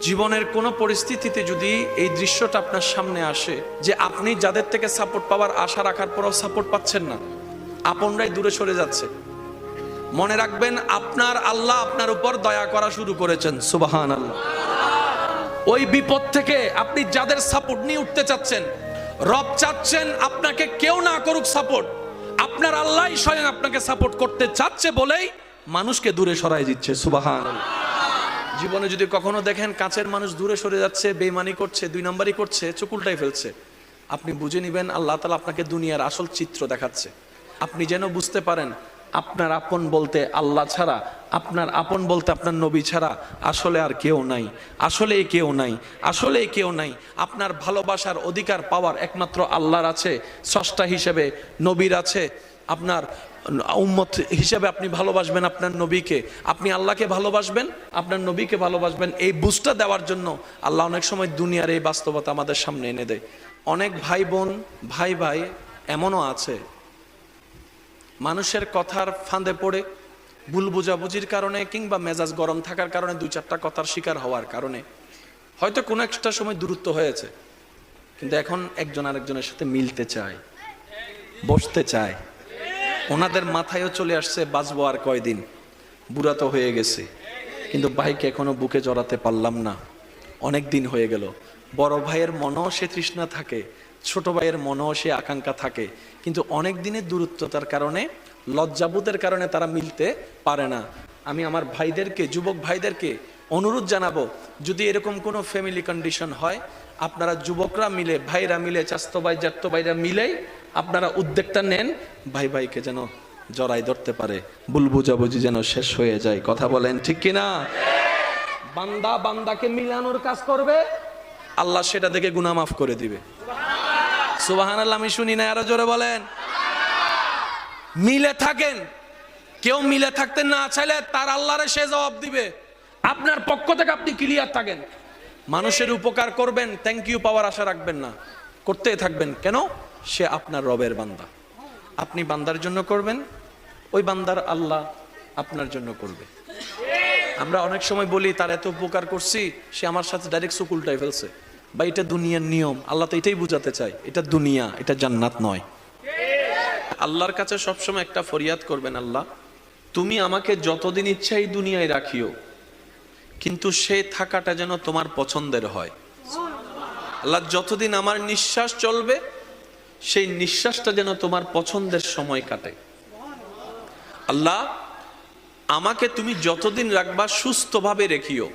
জীবনের কোনো পরিস্থিতিতে যদি এই দৃশ্যটা আপনার সামনে আসে যে আপনি যাদের থেকে সাপোর্ট পাওয়ার আশা রাখার পরও সাপোর্ট পাচ্ছেন না, আপনরাই দূরে সরে যাচ্ছে, মনে রাখবেন আপনার আল্লাহ আপনার উপর দয়া করা শুরু করেছেন। সুবহানাল্লাহ। ওই বিপদ থেকে আপনি যাদের সাপোর্ট নিয়ে উঠতে চাচ্ছেন, রব চাচ্ছেন আপনাকে কেউ না করুক সাপোর্ট, আপনার আল্লাহই স্বয়ং আপনাকে সাপোর্ট করতে চাচ্ছে বলেই মানুষকে দূরে সরাই দিচ্ছে। সুবহানাল্লাহ। জীবনে যদি কখনো দেখেন কাছের মানুষ দূরে সরে যাচ্ছে, বেঈমানি করছে, দুই নম্বরই করছে, চোখ উল্টাই ফেলছে, আপনি বুঝে নেবেন আল্লাহ তাআলা আপনাকে দুনিয়ার আসল চিত্র দেখাচ্ছে। আপনি যেন বুঝতে পারেন আপনার আপন বলতে আল্লাহ ছাড়া, আপনার আপন বলতে আপনার নবী ছাড়া আসলে আর কেউ নাই, আসলে কেউ নাই, আসলে কেউ নাই। আপনার ভালোবাসার অধিকার পাওয়ার একমাত্র আল্লাহর আছে, স্রষ্টা হিসেবে নবীর আছে। আপনার উম্মত হিসেবে আপনি ভালোবাসবেন আপনার নবীকে, আপনি আল্লাহকে ভালোবাসবেন, আপনার নবীকে ভালোবাসবেন। এই বুঝটা দেওয়ার জন্য আল্লাহ অনেক সময় দুনিয়ার এই বাস্তবতা আমাদের সামনে এনে দেয়। অনেক ভাই বোন, ভাই ভাই এমনও আছে মানুষের কথার ফাঁদে পড়ে, ভুল বুঝাবুঝির কারণে কিংবা মেজাজ গরম থাকার কারণে, দুই চারটা কথার শিকার হওয়ার কারণে হয়তো কোনো একটা সময় দূরত্ব হয়েছে, কিন্তু এখন একজন আরেকজনের সাথে মিলতে চায়, বসতে চায়। ওনাদের মাথায়ও চলে আসছে বাঁচবো আর কয়দিন, বুড়া তো হয়ে গেছে, কিন্তু ভাইকে এখনো বুকে জড়াতে পারলাম না, অনেক দিন হয়ে গেল। বড় ভাইয়ের মনেও সে তৃষ্ণা থাকে, ছোট ভাইয়ের মনেও সে আকাঙ্ক্ষা থাকে, কিন্তু অনেক দিনের দূরত্বতার কারণে, লজ্জাবোধের কারণে তারা মিলতে পারে না। আমি আমার ভাইদেরকে, যুবক ভাইদেরকে অনুরোধ জানাবো, যদি এরকম কোনো ফ্যামিলি কন্ডিশন হয়, আপনারা যুবকরা মিলে, ভাইরা মিলে, চাস্তো ভাই জাত্তো ভাইরা মিলেই আপনারা উদ্যোগটা নেন, ভাই ভাইকে যেন জড়াই ধরতে পারে, ভুল বুঝাবুঝি যেন শেষ হয়ে যায়। কথা বলেন ঠিক কিনা? বান্দা বান্দাকে মিলানোর কাজ করবে, আল্লাহ সেটা দেখে গুনাহ মাফ করে দিবে। সুবহানাল্লাহ। আমি শুনি না, আরো জোরে বলেন। মিলে থাকেন, কেউ মিলে থাকতে না চাইলে তার আল্লাহরে সে জবাব দিবে। আপনার পক্ষ থেকে আপনি ক্লিয়ার থাকেন, মানুষের উপকার করবেন, থ্যাংক ইউ পাওয়ার আশা রাখবেন না, করতেই থাকবেন। কেন? সে আপনার রবের বান্দা, আপনি বান্দার জন্য করবেন, ওই বান্দার আল্লাহ আপনার জন্য করবে। আমরা অনেক সময় বলি তার এত উপকার করছি, সে আমার সাথে ডাইরেক্ট চোখ উল্টাই ফেলছে। বা এটা দুনিয়ার নিয়ম, আল্লাহ তো এটাই বুঝাতে চায়, এটা দুনিয়া, এটা জান্নাত নয়। আল্লাহর কাছে সবসময় একটা ফরিয়াদ করবেন, আল্লাহ তুমি আমাকে যতদিন ইচ্ছা এই দুনিয়ায় রাখিও, কিন্তু সে থাকাটা যেন তোমার পছন্দের হয়। আল্লাহ যতদিন আমার নিঃশ্বাস চলবে, সেই নিঃশ্বাসটা যেন তোমার পছন্দের সময় কাটে। আল্লাহ আমাকে তুমি যতদিন রাখবা সুস্থভাবে রেখিও,